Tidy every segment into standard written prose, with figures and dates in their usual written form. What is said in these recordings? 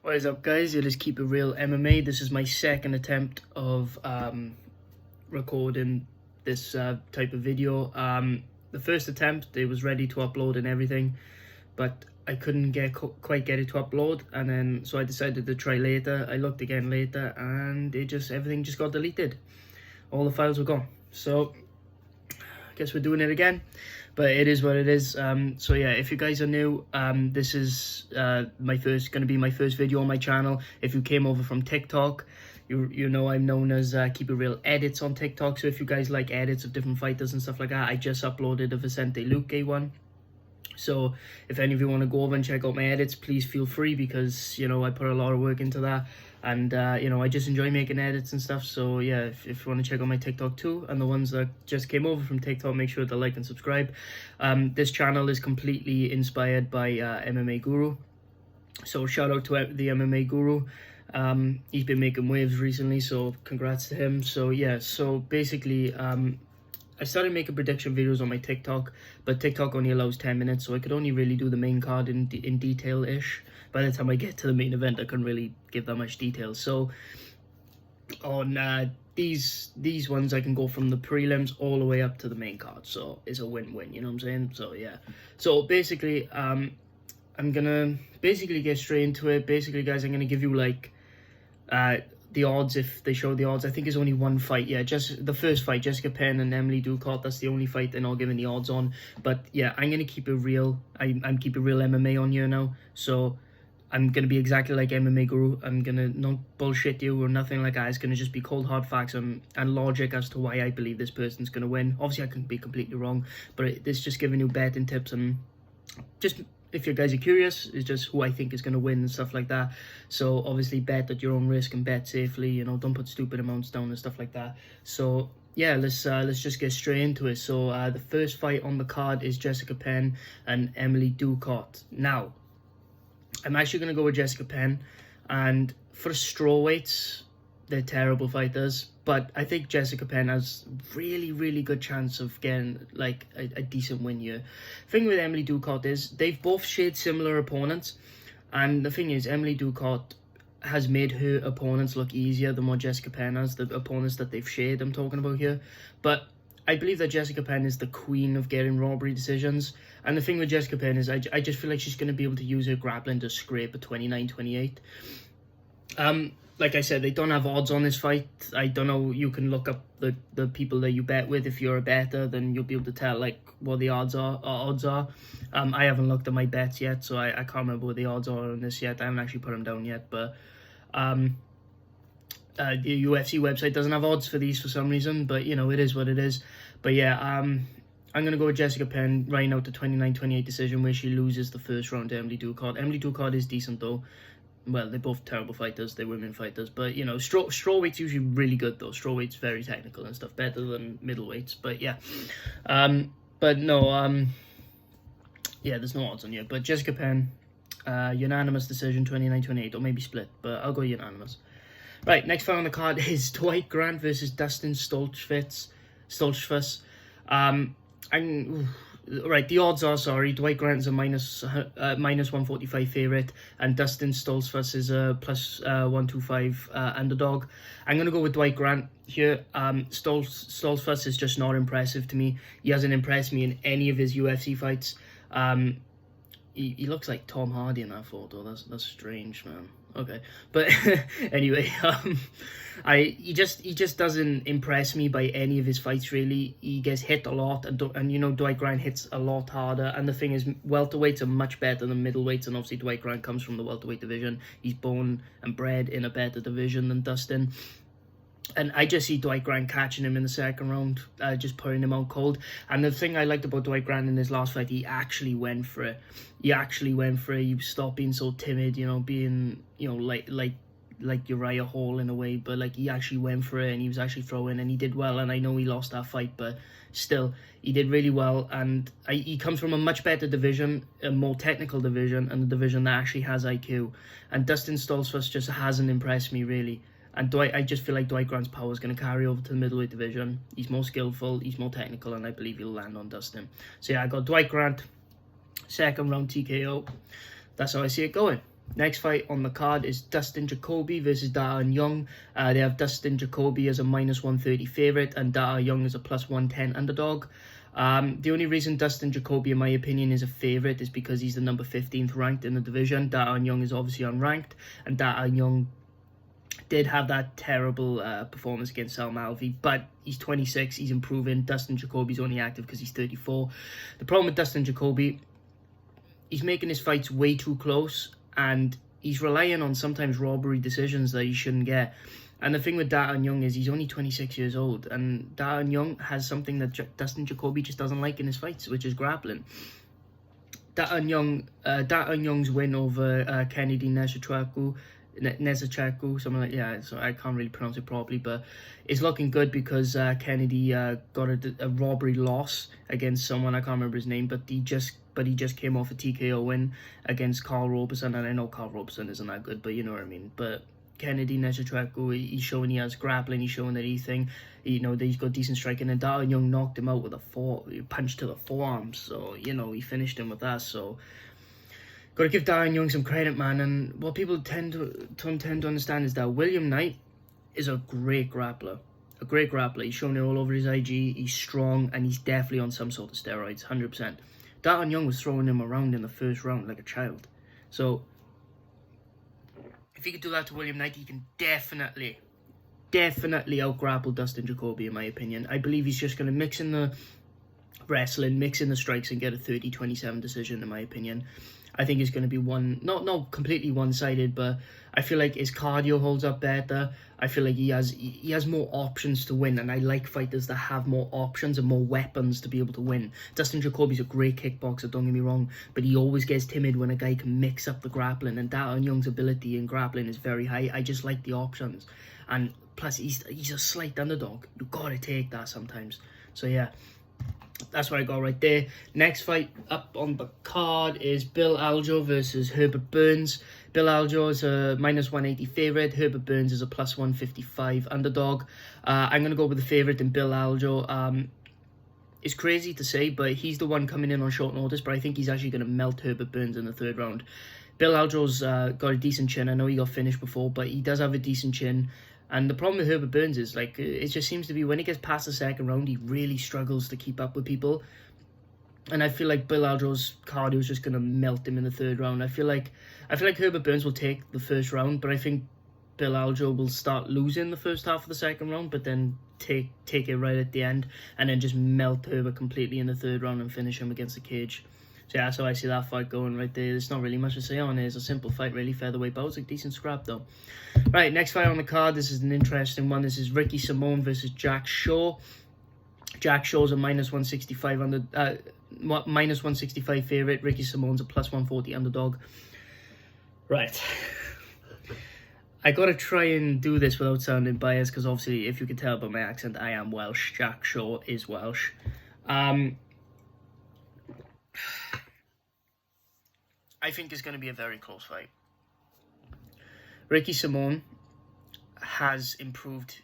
What is up, guys? It is Keep It Real MMA. This is my second attempt of recording this type of video. The first attempt, it was ready to upload and everything, but I couldn't quite get it to upload, and then so I decided to try later. I looked again later, and everything just got deleted. All the files were gone. So I guess we're doing it again, but it is what it is. So yeah, if you guys are new, this is gonna be my first video on my channel. If you came over from TikTok, you know I'm known as Keep It Real Edits on TikTok. So if you guys like edits of different fighters and stuff like that, I just uploaded a Vicente Luque one. So if any of you want to go over and check out my edits, please feel free, because you know I put a lot of work into that, and you know I just enjoy making edits and stuff. So yeah, if you want to check out my TikTok too, and the ones that just came over from TikTok, make sure to like and subscribe. This channel is completely inspired by MMA Guru, so shout out to the MMA Guru. He's been making waves recently, so congrats to him. So yeah, so basically I started making prediction videos on my TikTok, but TikTok only allows 10 minutes, so I could only really do the main card in detail-ish. By the time I get to the main event, I couldn't really give that much detail. So on these ones, I can go from the prelims all the way up to the main card, so it's a win-win, you know what I'm saying? So yeah, so basically I'm gonna get straight into it. Basically, guys, I'm gonna give you like the odds, if they show the odds. I think it's only one fight. Yeah, just the first fight, Jessica Penn and Emily Ducot. That's the only fight they're not giving the odds on. But yeah, I'm gonna keep it real. I'm keeping real MMA on here now. So I'm gonna be exactly like MMA Guru. I'm gonna not bullshit you or nothing like that. It's gonna just be cold hard facts and logic as to why I believe this person's gonna win. Obviously, I can be completely wrong, but it's just giving you betting tips, and just if you guys are curious, it's just who I think is going to win and stuff like that. So obviously bet at your own risk and bet safely, you know, don't put stupid amounts down and stuff like that. So yeah, let's just get straight into it. So the first fight on the card is Jessica Penn and Emily Ducot. Now, I'm actually going to go with Jessica Penn, and for the strawweights, they're terrible fighters, but I think Jessica Penn has really good chance of getting like a decent win here. Thing with Emily Ducot is they've both shared similar opponents, and the thing is Emily Ducot has made her opponents look easier than what Jessica Penn has, the opponents that they've shared I'm talking about here. But I believe that Jessica Penn is the queen of getting robbery decisions, and the thing with Jessica Penn is I just feel like she's going to be able to use her grappling to scrape a 29-28. Like I said, they don't have odds on this fight. I don't know, you can look up the people that you bet with. If you're a better, then you'll be able to tell like what the odds are. I haven't looked at my bets yet, so I can't remember what the odds are on this yet. I haven't actually put them down yet, but the UFC website doesn't have odds for these for some reason, but you know, it is what it is. But yeah, I'm going to go with Jessica Penn, writing out the 29-28 decision where she loses the first round to Emily Ducot. Emily Ducot is decent though. Well, they're both terrible fighters. They're women fighters. But, you know, strawweight's usually really good, though. Strawweight's very technical and stuff. Better than middleweights. But, yeah. But, no, yeah, there's no odds on here. But Jessica Penn, unanimous decision, 29-28. Or maybe split. But I'll go unanimous. Right, next fight on the card is Dwight Grant versus Dustin Stoltzfus. Right, the odds are, Dwight Grant's a minus 145 favourite, and Dustin Stoltzfus is a plus 125 underdog. I'm going to go with Dwight Grant here. Stoltzfus is just not impressive to me. He hasn't impressed me in any of his UFC fights. He looks like Tom Hardy in that photo. That's strange, man. Okay, but anyway, he just doesn't impress me by any of his fights really. He gets hit a lot, and you know Dwight Grant hits a lot harder. And the thing is, welterweights are much better than middleweights, and obviously Dwight Grant comes from the welterweight division. He's born and bred in a better division than Dustin. And I just see Dwight Grant catching him in the second round, just putting him out cold. And the thing I liked about Dwight Grant in his last fight, he actually went for it. He stopped being so timid, you know, being, you know, like Uriah Hall in a way. But, like, he actually went for it, and he was actually throwing, and he did well. And I know he lost that fight, but still, he did really well. And he comes from a much better division, a more technical division, and a division that actually has IQ. And Dustin Stoltzfus just hasn't impressed me, really. And I just feel like Dwight Grant's power is going to carry over to the middleweight division. He's more skillful, he's more technical, and I believe he'll land on Dustin. So yeah, I got Dwight Grant, second round TKO. That's how I see it going. Next fight on the card is Dustin Jacoby versus Darwin Young. They have Dustin Jacoby as a -130 favourite and Darwin Young as a +110 underdog. The only reason Dustin Jacoby, in my opinion, is a favourite is because he's the number 15th ranked in the division. Darwin Young is obviously unranked, and Darwin Young did have that terrible performance against Sal Malvi, but he's 26, he's improving. Dustin Jacoby's only active because he's 34. The problem with Dustin Jacoby, he's making his fights way too close, and he's relying on sometimes robbery decisions that he shouldn't get. And the thing with Darwin Young is he's only 26 years old, and Darwin Young has something that Dustin Jacoby just doesn't like in his fights, which is grappling. Darwin Young's win over Kennedy Nezachaku, something like, yeah, so I can't really pronounce it properly, but it's looking good because Kennedy got a robbery loss against someone, I can't remember his name, but he just came off a TKO win against Carl Roberson, and I know Carl Roberson isn't that good, but you know what I mean. But Kennedy Nezachaku, he's showing he has grappling, he's showing that that he's got decent striking, and Darwin Young knocked him out with a punch to the forearm, so, he finished him with that, so got to give Darwin Young some credit, man. And what people tend to understand is that William Knight is a great grappler. He's shown it all over his IG. He's strong, and he's definitely on some sort of steroids, 100%. Darwin Young was throwing him around in the first round like a child. So if he could do that to William Knight, he can definitely out-grapple Dustin Jacoby, in my opinion. I believe he's just going to mix in the wrestling, mix in the strikes, and get a 30-27 decision, in my opinion. I think it's going to be not completely one-sided, but I feel like his cardio holds up better. I feel like he has more options to win, and I like fighters that have more options and more weapons to be able to win. Dustin Jacoby's a great kickboxer, don't get me wrong, but he always gets timid when a guy can mix up the grappling, and Darwin Young's ability in grappling is very high. I just like the options, and plus he's a slight underdog. You gotta take that sometimes. So yeah, that's what I got right there. Next fight up on the card is Bill Aljo versus Herbert Burns. Bill Aljo is a -180 favourite. Herbert Burns is a +155 underdog. I'm going to go with the favourite in Bill Aljo. It's crazy to say, but he's the one coming in on short notice, but I think he's actually going to melt Herbert Burns in the third round. Bill Aljo's got a decent chin. I know he got finished before, but he does have a decent chin. And the problem with Herbert Burns is, like, it just seems to be when he gets past the second round, he really struggles to keep up with people. And I feel like Bill Aljo's cardio is just going to melt him in the third round. I feel like Herbert Burns will take the first round, but I think Bill Aljo will start losing the first half of the second round, but then take it right at the end, and then just melt Herbert completely in the third round and finish him against the cage. So yeah, that's how I see that fight going right there. There's not really much to say on it. It's a simple fight, really. Featherweight bouts, like decent scrap though. Right, next fight on the card. This is an interesting one. This is Ricky Simone versus Jack Shaw. Jack Shaw's a -165 favorite. Ricky Simone's a +140 underdog. Right. I gotta try and do this without sounding biased, because obviously, if you can tell by my accent, I am Welsh. Jack Shaw is Welsh. I think it's going to be a very close fight. Ricky Simone has improved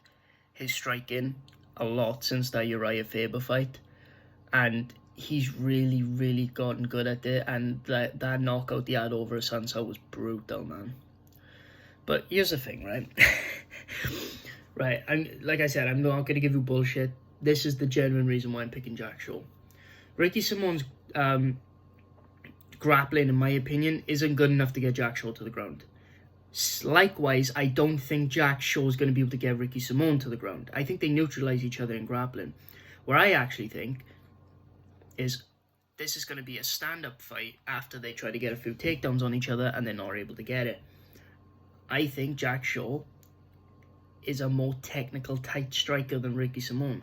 his striking a lot since that Uriah Faber fight, and he's really gotten good at it, and that knockout he had over Sansa was brutal, man. But here's the thing, right? Right, like I said, I'm not going to give you bullshit. This is the genuine reason why I'm picking Jack Shaw. Ricky Simone's grappling, in my opinion, isn't good enough to get Jack Shaw to the ground. Likewise, I don't think Jack Shaw is going to be able to get Ricky Simone to the ground. I think they neutralize each other in grappling. Where I actually think is this is going to be a stand-up fight after they try to get a few takedowns on each other and they're not able to get it. I think Jack Shaw is a more technical, tight striker than Ricky Simone.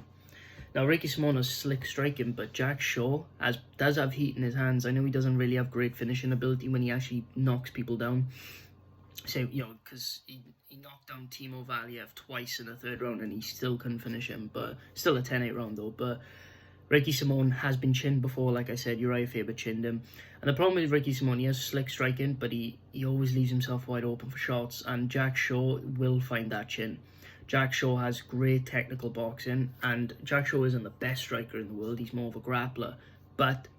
Now, Ricky Simone has slick striking, but Jack Shaw does have heat in his hands. I know he doesn't really have great finishing ability when he actually knocks people down. So, because he knocked down Timo Valiev twice in the third round and he still couldn't finish him. But still a 10-8 round, though. But Ricky Simone has been chinned before, like I said. Uriah Faber chinned him. And the problem with Ricky Simone, he has slick striking, but he always leaves himself wide open for shots. And Jack Shaw will find that chin. Jack Shaw has great technical boxing, and Jack Shaw isn't the best striker in the world. He's more of a grappler. But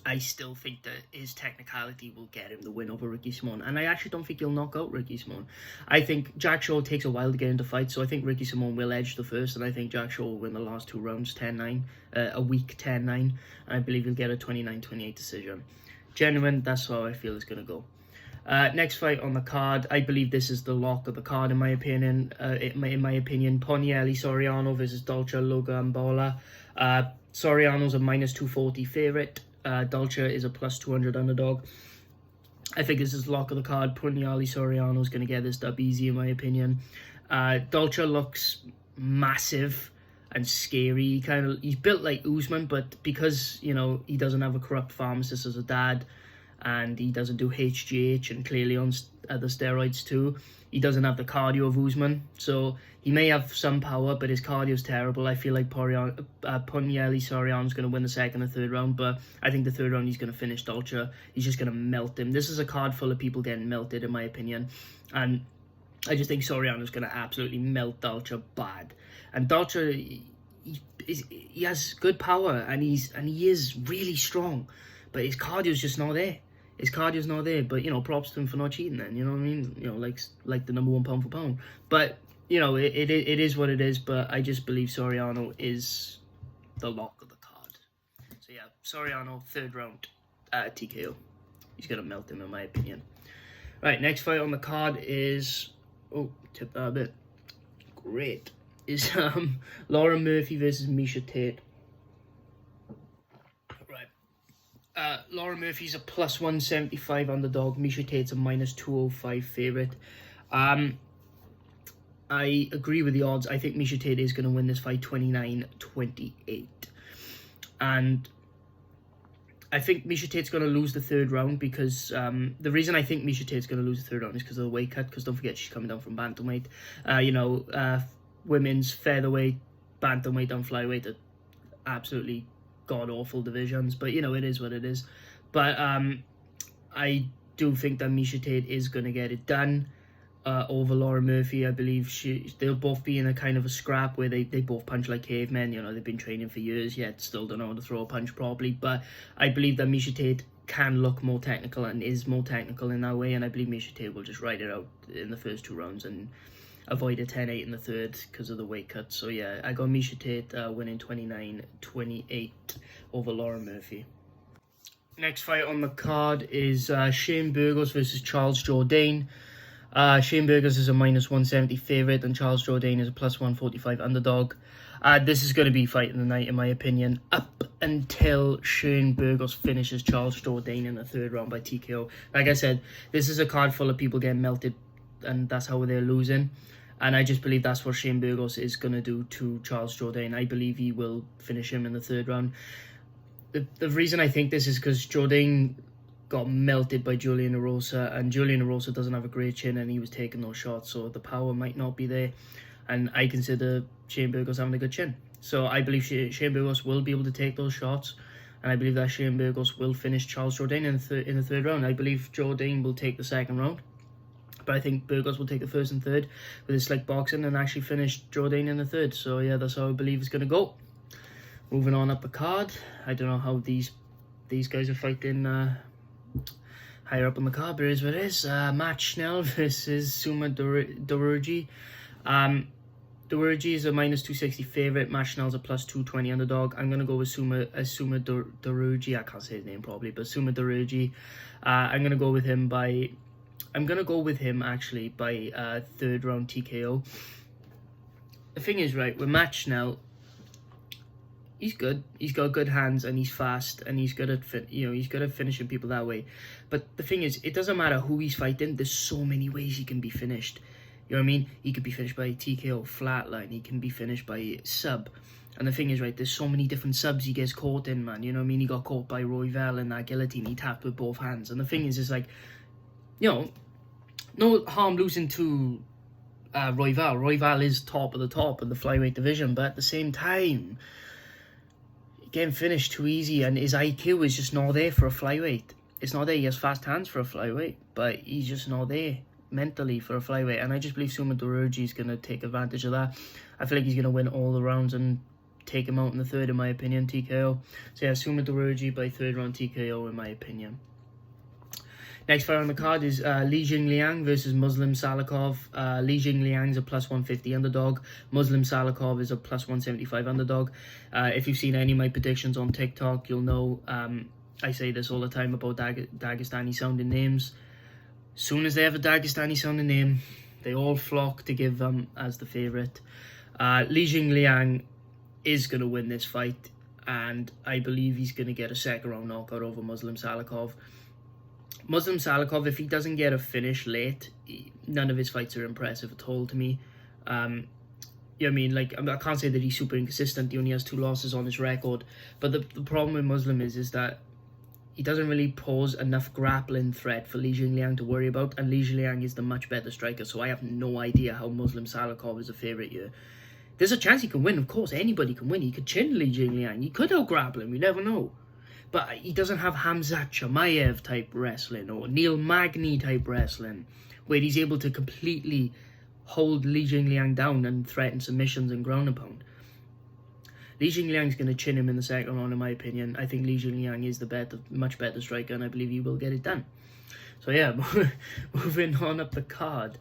I still think that his technicality will get him the win over Ricky Simone. And I actually don't think he'll knock out Ricky Simone. I think Jack Shaw takes a while to get into fights, so I think Ricky Simone will edge the first, and I think Jack Shaw will win the last 2 rounds, 10-9, a weak 10-9, and I believe he'll get a 29-28 decision. Genuine, that's how I feel it's going to go. Next fight on the card, I believe this is the lock of the card, in my opinion. Ponielli Soriano versus Dolce Logambola. Soriano's a -240 favourite. Dolce is a +200 underdog. I think this is the lock of the card. Ponielli Soriano's going to get this dub easy, in my opinion. Dolce looks massive and scary. He's built like Usman, but because, you know, he doesn't have a corrupt pharmacist as a dad, and he doesn't do HGH and clearly on other steroids too, he doesn't have the cardio of Usman. So he may have some power, but his cardio is terrible. I feel like Ponielli Soriano's going to win the 2nd and 3rd round, but I think the 3rd round he's going to finish Dolce. He's just going to melt him. This is a card full of people getting melted, in my opinion, and I just think Soriano's going to absolutely melt Dolce bad. And Dolce, he has good power, and he is really strong, but his cardio's just not there. His cardio's not there, but, you know, props to him for not cheating then, you know what I mean? You know, like the number 1 pound for pound. But, you know, it is what it is, but I just believe Soriano is the lock of the card. So, yeah, Soriano, 3rd round, TKO. He's going to melt him, in my opinion. Right, next fight on the card is... Oh, tip that a bit. Great. Is Lauren Murphy versus Misha Tate. Lauren Murphy's a +175 underdog. Misha Tate's a -205 favourite. I agree with the odds. I think Misha Tate is going to win this fight 29-28. And I think Misha Tate's going to lose the 3rd round because the reason I think Misha Tate's going to lose the 3rd round is because of the weight cut, because don't forget she's coming down from bantamweight. Women's featherweight, bantamweight and flyweight are absolutely god-awful divisions, but, you know, it is what it is. But I do think that Misha Tate is going to get it done over Lauren Murphy. I believe they'll both be in a kind of a scrap where they both punch like cavemen. You know, they've been training for years, yet still don't know how to throw a punch properly. But I believe that Misha Tate can look more technical and is more technical in that way, and I believe Misha Tate will just ride it out in the first 2 rounds and avoid a 10-8 in the 3rd because of the weight cut. So yeah, I got Misha Tate winning 29-28 over Lauren Murphy. Next fight on the card is Shane Burgos versus Charles Jourdain. Shane Burgos is a -170 favourite, and Charles Jourdain is a +145 underdog. This is going to be fight of the night, in my opinion, up until Shane Burgos finishes Charles Jourdain in the 3rd round by TKO. Like I said, this is a card full of people getting melted, and that's how they're losing. And I just believe that's what Shane Burgos is going to do to Charles Jourdain. I believe he will finish him in the 3rd round. The reason I think this is because Jourdain got melted by Julian Erosa, and Julian Erosa doesn't have a great chin, and he was taking those shots, so the power might not be there. And I consider Shane Burgos having a good chin. So I believe Shane Burgos will be able to take those shots, and I believe that Shane Burgos will finish Charles Jourdain in the 3rd round. I believe Jourdain will take the 2nd round, but I think Burgos will take the 1st and 3rd with his slick boxing and actually finish Jourdain in the 3rd. So yeah, that's how I believe it's going to go. Moving on up the card, I don't know how these guys are fighting higher up on the card, but it is what it is. Matt Schnell versus Suma Dururgi. Dururgi is a -260 favourite. Matt Schnell's a +220 underdog. I'm going to go with Suma Dururgi. I can't say his name properly, but Suma Dururgi. I'm going to go with him by... I'm going to go with him, actually, by 3rd round TKO. The thing is, right, with Matt Schnell, he's good. He's got good hands, and he's fast, and he's good at he's good at finishing people that way. But the thing is, it doesn't matter who he's fighting. There's so many ways he can be finished. You know what I mean? He could be finished by TKO, flatline. He can be finished by sub. And the thing is, right, there's so many different subs he gets caught in, man. You know what I mean? He got caught by Royval in that guillotine. He tapped with both hands. And the thing is, it's like, you know, no harm losing to Royval. Royval is top of the flyweight division, but at the same time, getting finished too easy, and his IQ is just not there for a flyweight. It's not there. He has fast hands for a flyweight, but he's just not there mentally for a flyweight. And I just believe Suma Dururgi is going to take advantage of that. I feel like he's going to win all the rounds and take him out in the third, in my opinion, TKO. So yeah, Suma Dururgi by third round TKO, in my opinion. Next fight on the card is Jin Liang versus Muslim Salakov. Jin Liang's a plus 150 underdog. Muslim Salakov is a plus 175 underdog. If you've seen any of my predictions on TikTok, you'll know I say this all the time about Dagestani sounding names. As soon as they have a Dagestani sounding name, they all flock to give them as the favourite. Jin Liang is going to win this fight, and I believe he's going to get a second round knockout over Muslim Salakov. Muslim Salakov, if he doesn't get a finish late, none of his fights are impressive at all to me. You know what I mean? Like, I can't say that he's super inconsistent. He only has 2 losses on his record. But the problem with Muslim is that he doesn't really pose enough grappling threat for Jin Liang to worry about. And Jin Liang is the much better striker, so I have no idea how Muslim Salakov is a favourite here. There's a chance he can win, of course. Anybody can win. He could chin Jin Liang. He could out-grapple him. You never know. But he doesn't have Hamzat Chimaev type wrestling or Neil Magny type wrestling, where he's able to completely hold Jin Liang down and threaten submissions and ground and pound. Jin Liang's going to chin him in the second round, in my opinion. I think Jin Liang is the much better striker, and I believe he will get it done. So yeah, moving on up the card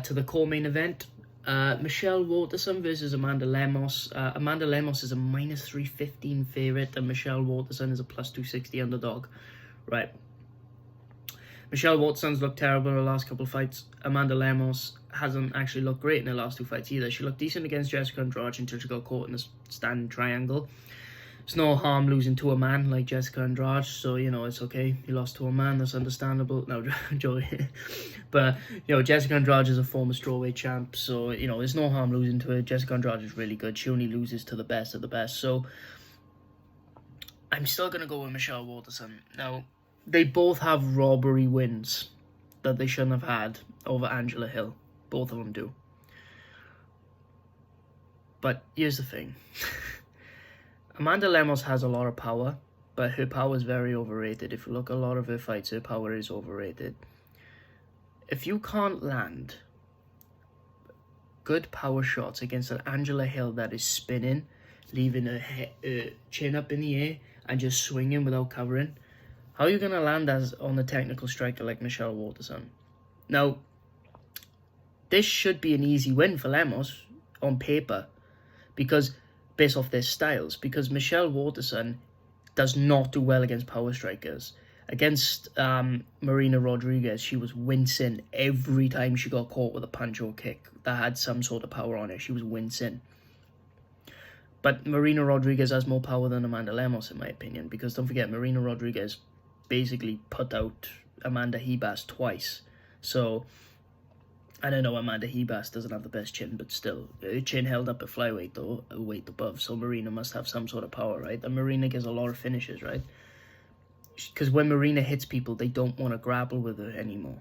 to the core main event. Michelle Wolterson versus Amanda Lamos. Amanda Lamos is a minus 315 favourite, and Michelle Wolterson is a plus 260 underdog. Right. Michelle Wolterson's looked terrible in her last couple of fights. Amanda Lamos hasn't actually looked great in her last 2 fights either. She looked decent against Jessica Andrade until she got caught in the standing triangle. It's no harm losing to a man like Jessica Andrade, so, you know, it's okay. You lost to a man, that's understandable. No, Joey. But, you know, Jessica Andrade is a former strawweight champ, so, you know, there's no harm losing to her. Jessica Andrade is really good. She only loses to the best of the best, so I'm still going to go with Michelle Wolterson. Now, they both have robbery wins that they shouldn't have had over Angela Hill. Both of them do. But here's the thing. Amanda Lemos has a lot of power, but her power is very overrated. If you look at a lot of her fights, her power is overrated. If you can't land good power shots against an Angela Hill that is spinning, leaving her chin up in the air and just swinging without covering, how are you going to land as on a technical striker like Michelle Wolterson? Now, this should be an easy win for Lemos on paper, because based off their styles, because Michelle Wolterson does not do well against power strikers. Against Marina Rodriguez, she was wincing every time she got caught with a punch or kick that had some sort of power on it. She was wincing. But Marina Rodriguez has more power than Amanda Lemos, in my opinion, because don't forget, Marina Rodriguez basically put out Amanda Hebas twice. So I don't know, Amanda Hebas doesn't have the best chin, but still, her chin held up at flyweight, though, a weight above, so Marina must have some sort of power, right? And Marina gets a lot of finishes, right? Because when Marina hits people, they don't want to grapple with her anymore.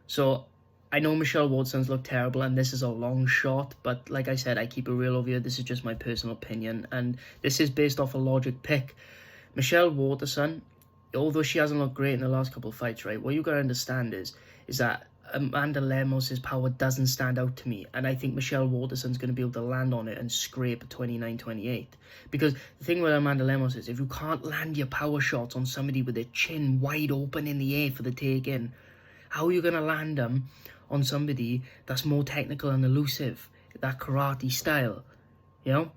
So I know Michelle Wolterson's looked terrible, and this is a long shot, but like I said, I keep it real over here. This is just my personal opinion, and this is based off a logic pick. Michelle Wolterson, although she hasn't looked great in the last couple of fights, right, what you got to understand is that Amanda Lemos' power doesn't stand out to me, and I think Michelle Wolterson's going to be able to land on it and scrape 29-28. Because the thing with Amanda Lemos is, if you can't land your power shots on somebody with their chin wide open in the air for the take-in, how are you going to land them on somebody that's more technical and elusive, that karate style? You know,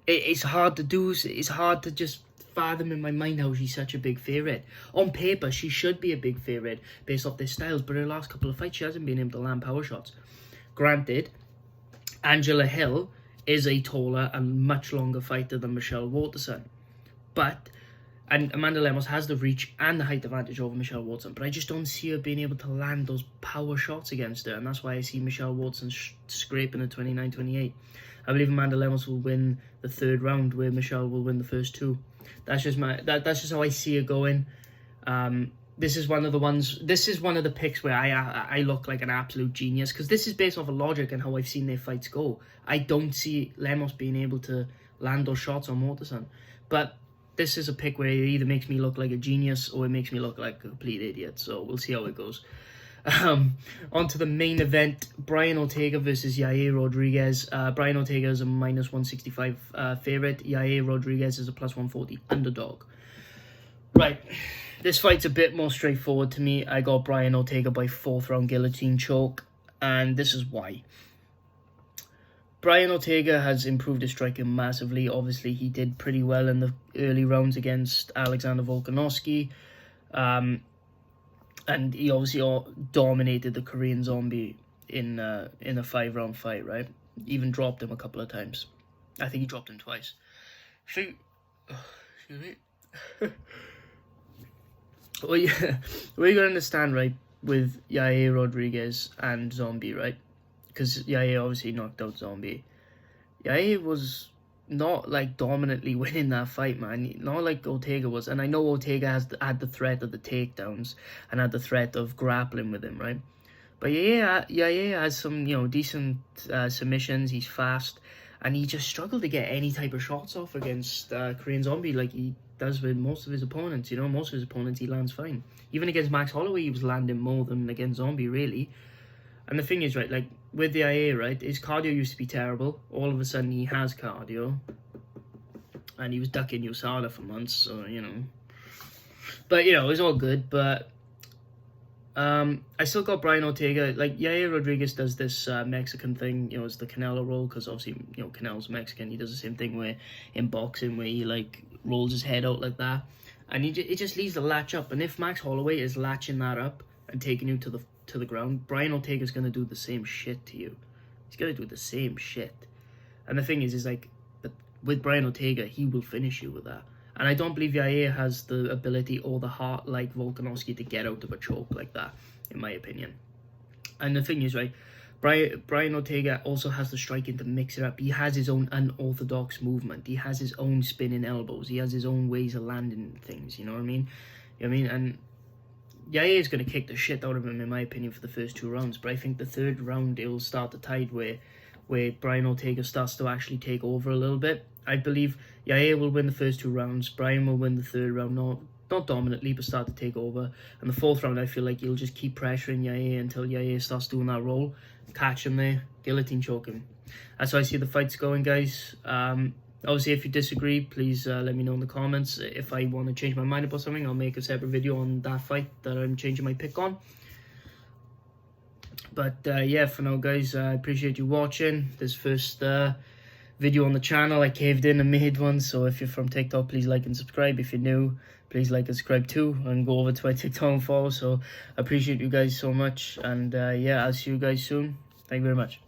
it's hard to do. It's hard to just fathom in my mind how she's such a big favourite. On paper, she should be a big favourite based off their styles, but her last couple of fights, she hasn't been able to land power shots. Granted, Angela Hill is a taller and much longer fighter than Michelle Wolterson, and Amanda Lemos has the reach and the height advantage over Michelle Wolterson, but I just don't see her being able to land those power shots against her, and that's why I see Michelle Wolterson scraping at 29-28. I believe Amanda Lemos will win the third round, where Michelle will win the first two. That's just that's just how I see it going. This is one of the picks where I look like an absolute genius, because this is based off of logic and how I've seen their fights go. I don't see Lemos being able to land those shots on Wolterson, but this is a pick where it either makes me look like a genius or it makes me look like a complete idiot. So we'll see how it goes. On to the main event, Brian Ortega versus Yair Rodriguez. Brian Ortega is a minus 165 favorite. Yair Rodriguez is a plus 140 underdog. Right, this fight's a bit more straightforward to me. I got Brian Ortega by 4th round guillotine choke, and this is why. Brian Ortega has improved his striking massively. Obviously, he did pretty well in the early rounds against Alexander Volkanovski. And he obviously dominated the Korean Zombie in a 5-round fight, right? Even dropped him a couple of times. I think he dropped him twice. Excuse me. Well, yeah, what you gotta understand, right, with Yair Rodriguez and Zombie, right? Because Yair obviously knocked out Zombie. Yair was not like dominantly winning that fight, man. Not like Ortega was. And I know Ortega had the threat of the takedowns and had the threat of grappling with him, right? But Yair has some, decent submissions. He's fast. And he just struggled to get any type of shots off against Korean Zombie like he does with most of his opponents. Most of his opponents he lands fine. Even against Max Holloway, he was landing more than against Zombie, really. And the thing is, right, like, with the IA, right, his cardio used to be terrible. All of a sudden, he has cardio. And he was ducking USADA for months, so, But, it's all good, but... I still got Brian Ortega. Like, Yair Rodriguez does this Mexican thing, it's the Canelo roll, because obviously, Canelo's Mexican. He does the same thing where, in boxing, where he, like, rolls his head out like that. And it just leaves the latch up. And if Max Holloway is latching that up and taking you to the ground, Brian Ortega's going to do the same shit to you. He's going to do the same shit. And the thing is like, but with Brian Ortega, he will finish you with that. And I don't believe Yair has the ability or the heart like Volkanovski to get out of a choke like that, in my opinion. And the thing is, right, Brian Ortega also has the striking to mix it up. He has his own unorthodox movement. He has his own spinning elbows. He has his own ways of landing things, you know what I mean? And Yair is going to kick the shit out of him, in my opinion, for the first 2 rounds. But I think the 3rd round, it'll start the tide where Brian Ortega starts to actually take over a little bit. I believe Yair will win the first 2 rounds. Brian will win the 3rd round, not dominantly, but start to take over. And the 4th round, I feel like he'll just keep pressuring Yair until Yair starts doing that roll. Catch him there, guillotine choke him. That's how I see the fights going, guys. Obviously, if you disagree, please let me know in the comments. If I want to change my mind about something, I'll make a separate video on that fight that I'm changing my pick on. But yeah, for now, guys, I appreciate you watching this first video on the channel. I caved in and made one, so if you're from TikTok, please like and subscribe. If you're new, please like and subscribe too, and go over to my TikTok and follow. So I appreciate you guys so much, and yeah, I'll see you guys soon. Thank you very much.